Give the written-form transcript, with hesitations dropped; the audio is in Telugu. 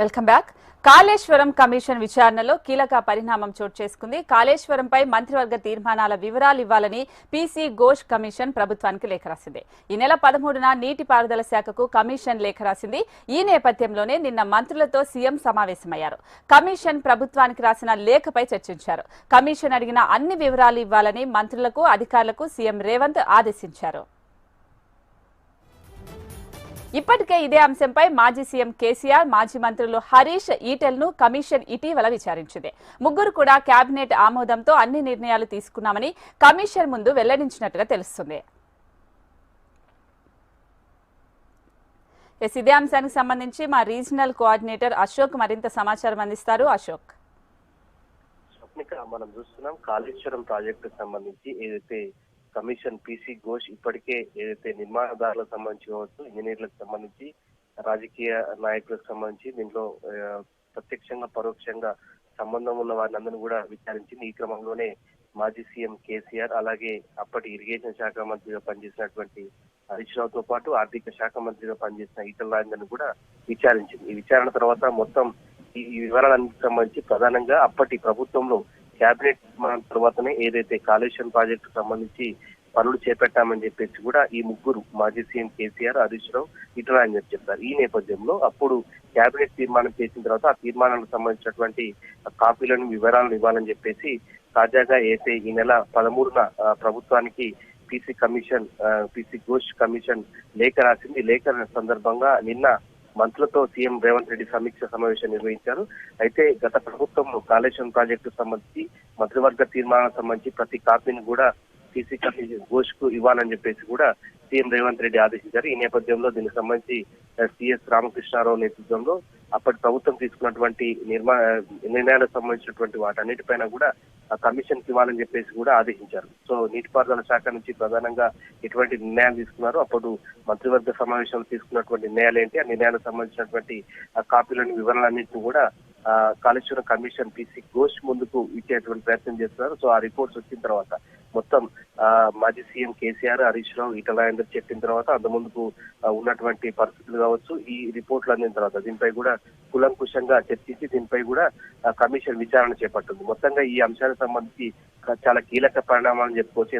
Welcome back. కాళేశ్వరం కమిషన్ విచారణలో కీలక పరిణామం చోటు చేసుకుంది. కాళేశ్వరంపై మంత్రివర్గ తీర్మానాల వివరాలు ఇవ్వాలని పీసీ ఘోష్ కమిషన్ ప్రభుత్వానికి లేఖ రాసింది. ఈ నెల 13న నీటిపారుదల శాఖకు కమిషన్ లేఖ రాసింది. ఈ నేపథ్యంలోనే నిన్న మంత్రులతో సీఎం సమావేశమయ్యారు. కమిషన్ ప్రభుత్వానికి రాసిన లేఖపై చర్చించారు. కమిషన్ అడిగిన అన్ని వివరాలు ఇవ్వాలని మంత్రులకు, అధికారులకు సీఎం రేవంత్ ఆదేశించారు. ఇప్పటికే ఇదే అంశంపై మాజీ సీఎం కేసీఆర్, మాజీ మంత్రులు హరీష్, ఈటెల్ను కమిషన్ ఇటీవల విచారించింది. ముగ్గురు కూడా కేబినెట్ ఆమోదంతో అన్ని నిర్ణయాలు తీసుకున్నామని కమిషన్ ముందు వెల్లడించినట్టుగా తెలుస్తుంది. ఇదే అంశానికి సంబంధించి మా రీజనల్ కోఆర్డినేటర్ అశోక్ మరింత సమాచారం అందిస్తారు. అశోక్, మనం చూస్తున్నాం కాళేశ్వరం ప్రాజెక్టు సంబంధించి ఏదైతే కమిషన్ పీసీ ఘోష్ ఇప్పటికే ఏదైతే నిర్మాణదారులకు సంబంధించి కావచ్చు, ఇంజనీర్లకు సంబంధించి, రాజకీయ నాయకులకు సంబంధించి దీంట్లో ప్రత్యక్షంగా పరోక్షంగా సంబంధం ఉన్న వారిని అందరినీ కూడా విచారించింది. ఈ క్రమంలోనే మాజీ సీఎం కేసీఆర్, అలాగే అప్పటి ఇరిగేషన్ శాఖ మంత్రిగా పనిచేసినటువంటి హరీష్ రావుతో పాటు ఆర్థిక శాఖ మంత్రిగా పనిచేసిన ఈటల రాజేందర్ను కూడా విచారించింది. ఈ విచారణ తర్వాత మొత్తం ఈ వివరాలకు సంబంధించి ప్రధానంగా అప్పటి ప్రభుత్వంలో కేబినెట్ తర్వాతనే ఏదైతే కాళేశ్వరం ప్రాజెక్టు సంబంధించి పనులు చేపట్టామని చెప్పేసి కూడా ఈ ముగ్గురు మాజీ సీఎం కేసీఆర్, హరీష్ రావు, ఈటల రాజేందర్ చెప్పారు. ఈ నేపథ్యంలో అప్పుడు కేబినెట్ తీర్మానం చేసిన తర్వాత ఆ తీర్మానానికి సంబంధించినటువంటి కాపీలను, వివరాలను ఇవ్వాలని చెప్పేసి తాజాగా అయితే ఈ నెల 13న ప్రభుత్వానికి పీసీ ఘోష్ కమిషన్ లేఖ రాసింది. లేఖ సందర్భంగా నిన్న మంత్రులతో సీఎం రేవంత్ రెడ్డి సమీక్ష సమావేశం నిర్వహించారు. అయితే గత ప్రభుత్వం కాళేశ్వరం ప్రాజెక్టు సంబంధించి మంత్రివర్గ తీర్మానాలకు సంబంధించి ప్రతి కాపీని కూడా పీసీ కమిషన్ ఘోష్ కు ఇవ్వాలని చెప్పేసి కూడా సీఎం రేవంత్ రెడ్డి ఆదేశించారు. ఈ నేపథ్యంలో దీనికి సంబంధించి సిఎస్ రామకృష్ణారావు నేతృత్వంలో అప్పటి ప్రభుత్వం తీసుకున్నటువంటి నిర్ణయాలకు సంబంధించినటువంటి వాటన్నిటిపైన కూడా ఆ కమిషన్ కి ఇవ్వాలని చెప్పేసి కూడా ఆదేశించారు. సో నీటిపారుదల శాఖ నుంచి ప్రధానంగా ఎటువంటి నిర్ణయాలు తీసుకున్నారు, అప్పుడు మంత్రివర్గ సమావేశంలో తీసుకున్నటువంటి నిర్ణయాలు ఏంటి, ఆ నిర్ణయాలకు సంబంధించినటువంటి ఆ కాపీలను, వివరాలన్నింటినీ కూడా కాళేశ్వరం కమిషన్ పీసీ ఘోష్ ముందుకు ఇచ్చేటువంటి ప్రయత్నం చేస్తున్నారు. సో ఆ రిపోర్ట్స్ వచ్చిన తర్వాత మొత్తం మాజీ సీఎం కేసీఆర్, హరీష్ రావు, ఈటల రాజేందర్ చెప్పిన తర్వాత అంత ముందుకు ఉన్నటువంటి పరిస్థితులు కావచ్చు, ఈ రిపోర్ట్లు అందిన తర్వాత దీనిపై కూడా కులంకుశంగా చర్చించి దీనిపై కూడా కమిషన్ విచారణ చేపట్టింది. మొత్తంగా ఈ అంశానికి సంబంధించి చాలా కీలక పరిణామాలను చెప్పుకోవచ్చు.